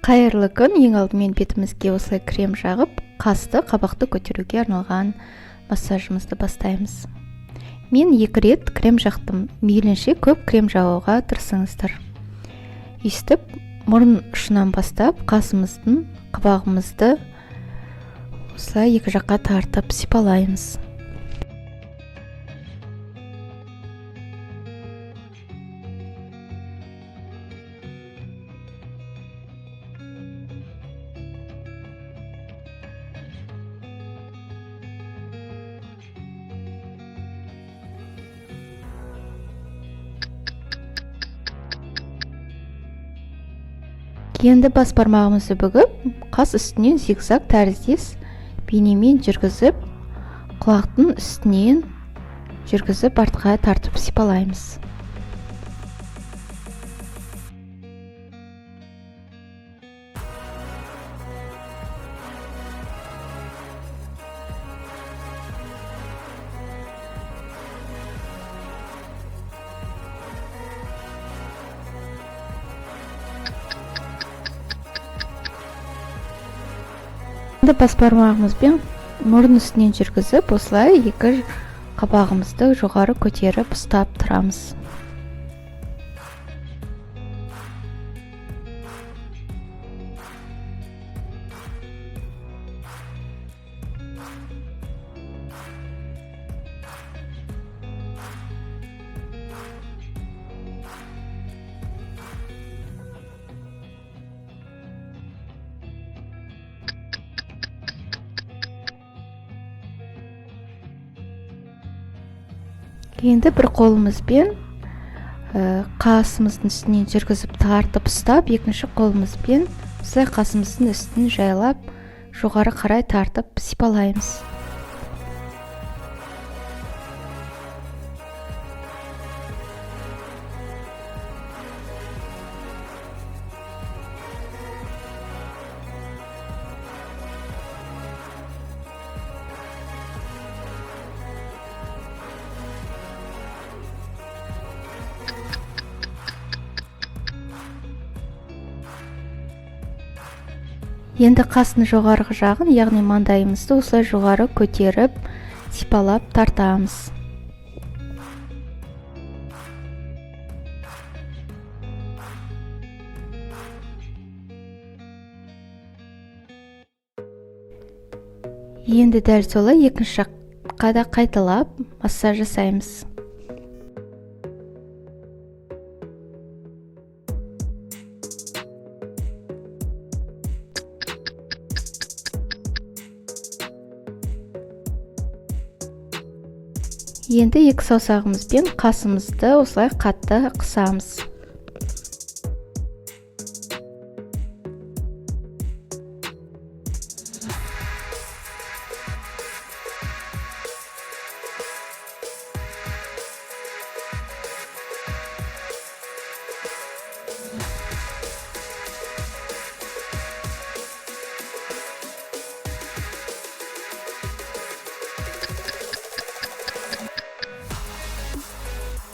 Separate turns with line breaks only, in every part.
Қайырлы күн. Ең алдымен бетімізге осылай крем жағып, қасты, қабақты көтеруге арналған массажымызды бастаймыз. Мен 2 рет крем жақтым. Мейлінше көп крем жағуға тырысыңыздар. Естіп, мұрын ұшынан бастап, қасымыздың қабағымызды осылай 2 жаққа тартып сипалаймыз. Енді бас бармағымызды бүгіп, қас үстінен зигзаг тәріздес бейнемен жүргізіп, құлақтың үстінен жүргізіп артқа тартып сипалаймыз. Енді бас бармағымызбен мұрын үстінен жүргізіп, осылай 2 қабағымызды жоғары көтеріп ұстап тұрамыз. Енді бір қолымызбен қасымыздың үстінен жүргізіп тартып ұстап, екінші қолымызбен осылай қасымыздың үстін жайлап, жоғары қарай тартып сипалаймыз. Енді қастың жоғарғы жағын, яғни маңдайымызды осылай жоғары көтеріп, сипалап тартамыз. Енді дәл солай екінші жаққа да қайталап массаж жасаймыз. Енді 2 саусағымызбен қасымызды осылай қатты қысамыз.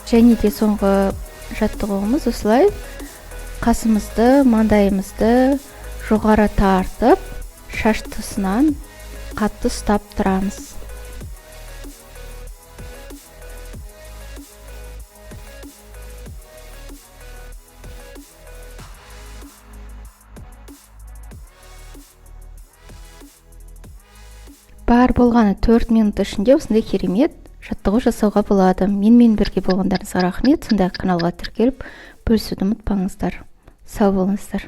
Және де соңғы жаттығуымыз осылай қасымызды, маңдайымызды жоғары тартып, шаш тұсынан қатты ұстап тұрамыз. Бар болғаны 4 минут ішінде осындай керемет жаттығу жасауға болады. Менімен бірге болғандарыңызға рахмет. Сондай каналға тіркеліп бөлісуді ұмытпаңыздар. Сау болыңыздар.